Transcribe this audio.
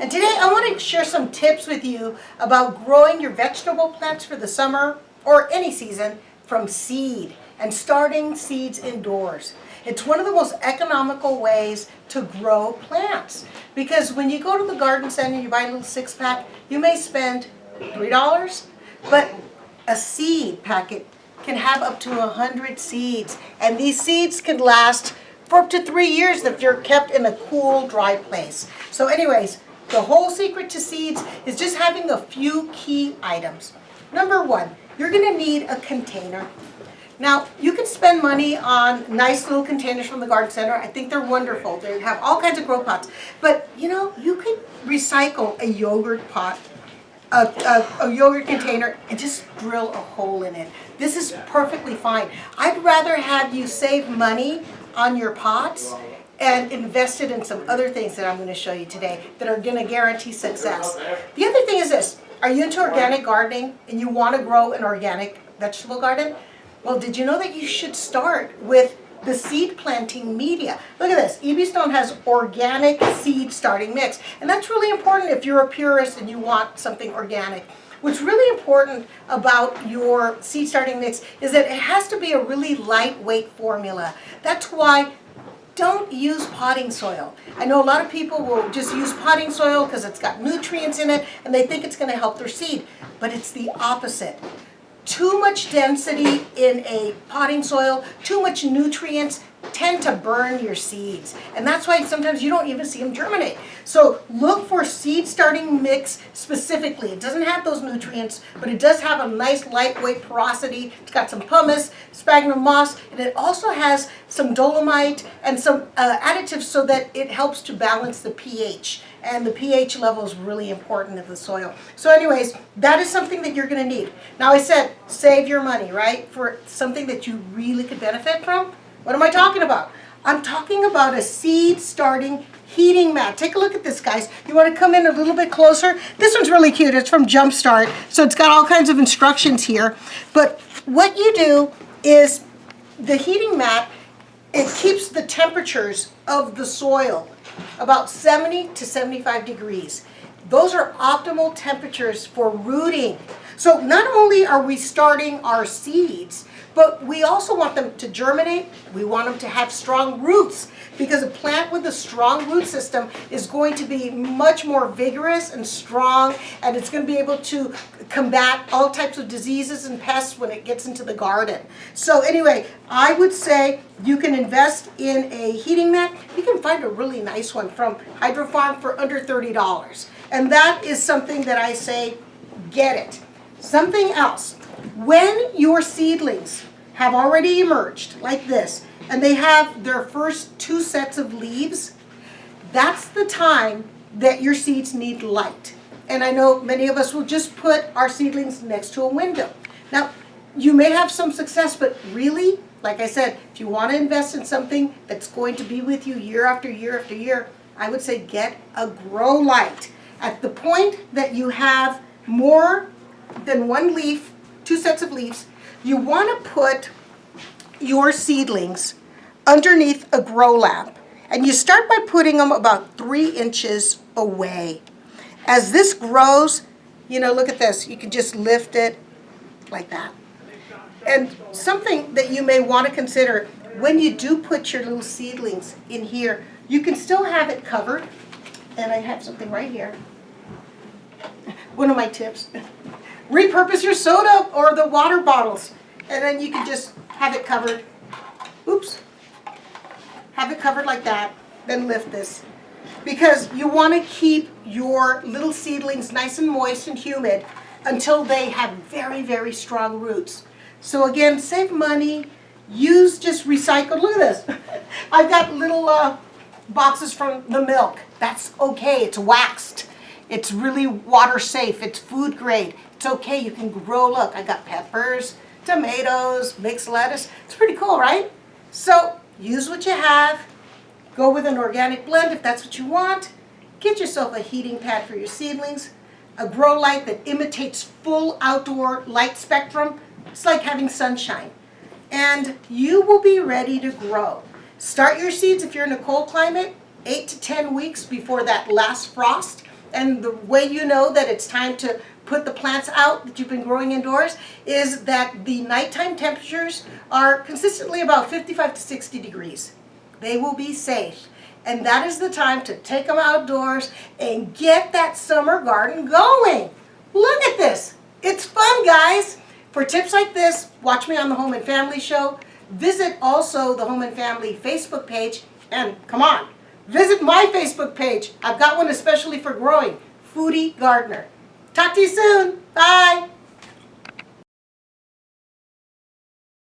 And today I want to share some tips with you about growing your vegetable plants for the summer or any season from seed and starting seeds indoors. It's one of the most economical ways to grow plants because when you go to the garden center and you buy a little 6-pack, you may spend $3, but a seed packet can have up to 100 seeds, and these seeds can last for up to 3 years if they're kept in a cool, dry place. So anyways, the whole secret to seeds is just having a few key items. Number one, you're going to need a container. Now, you can spend money on nice little containers from the garden center. I think they're wonderful. They have all kinds of grow pots. But, you know, you could recycle a yogurt pot, a yogurt container, and just drill a hole in it. This is perfectly fine. I'd rather have you save money on your pots and invest it in some other things that I'm going to show you today that are going to guarantee success. The other thing is this. Are you into organic gardening and you want to grow an organic vegetable garden? Well, did you know that you should start with the seed planting media? Look at this. EB Stone has organic seed starting mix. And that's really important if you're a purist and you want something organic. What's really important about your seed starting mix is that it has to be a really lightweight formula. That's why don't use potting soil. I know a lot of people will just use potting soil because it's got nutrients in it and they think it's going to help their seed, but it's the opposite. Too much density in a potting soil, too much nutrients tend to burn your seeds. And that's why sometimes you don't even see them germinate. So look for seed starting mix specifically. It doesn't have those nutrients, but it does have a nice lightweight porosity. It's got some pumice, sphagnum moss, and it also has some dolomite and some additives so that it helps to balance the pH. And the pH level is really important of the soil. So anyways, that is something that you're going to need. Now I said save your money, right, for something that you really could benefit from. What am I talking about? I'm talking about a seed starting heating mat. Take a look at this, guys. You want to come in a little bit closer? This one's really cute. It's from Jumpstart. So it's got all kinds of instructions here. But what you do is the heating mat, it keeps the temperatures of the soil about 70 to 75 degrees. Those are optimal temperatures for rooting. So not only are we starting our seeds, but we also want them to germinate. We want them to have strong roots because a plant with a strong root system is going to be much more vigorous and strong, and it's going to be able to combat all types of diseases and pests when it gets into the garden. So anyway, I would say you can invest in a heating mat. You can find a really nice one from Hydro Farm for under $30. And that is something that I say, get it. Something else. When your seedlings have already emerged like this, and they have their first 2 sets of leaves, that's the time that your seeds need light. And I know many of us will just put our seedlings next to a window. Now, you may have some success, but really, like I said, if you want to invest in something that's going to be with you year after year after year, I would say get a grow light. At the point that you have more than 1 leaf, 2 sets of leaves, you want to put your seedlings underneath a grow lamp. And you start by putting them about 3 inches away. As this grows, you know, look at this. You can just lift it like that. And something that you may want to consider when you do put your little seedlings in here, you can still have it covered. And I have something right here. One of my tips. Repurpose your soda or the water bottles. And then you can just have it covered. Oops. Have it covered like that. Then lift this. Because you want to keep your little seedlings nice and moist and humid until they have very, very strong roots. So again, save money. Use just recycled. Look at this. I've got little boxes from the milk. That's okay. It's waxed. It's really water safe. It's food grade. It's okay. You can grow. Look, I got peppers, tomatoes, mixed lettuce. It's pretty cool, right? So use what you have. Go with an organic blend if that's what you want. Get yourself a heating pad for your seedlings. A grow light that imitates full outdoor light spectrum. It's like having sunshine. And you will be ready to grow. Start your seeds if you're in a cold climate, 8 to 10 weeks before that last frost. And the way you know that it's time to put the plants out that you've been growing indoors is that the nighttime temperatures are consistently about 55 to 60 degrees. They will be safe. And that is the time to take them outdoors and get that summer garden going. Look at this. It's fun, guys. For tips like this, watch me on the Home and Family Show. Visit also the Home and Family Facebook page. And come on, visit my Facebook page. I've got one especially for growing, Foodie Gardener. Talk to you soon. Bye.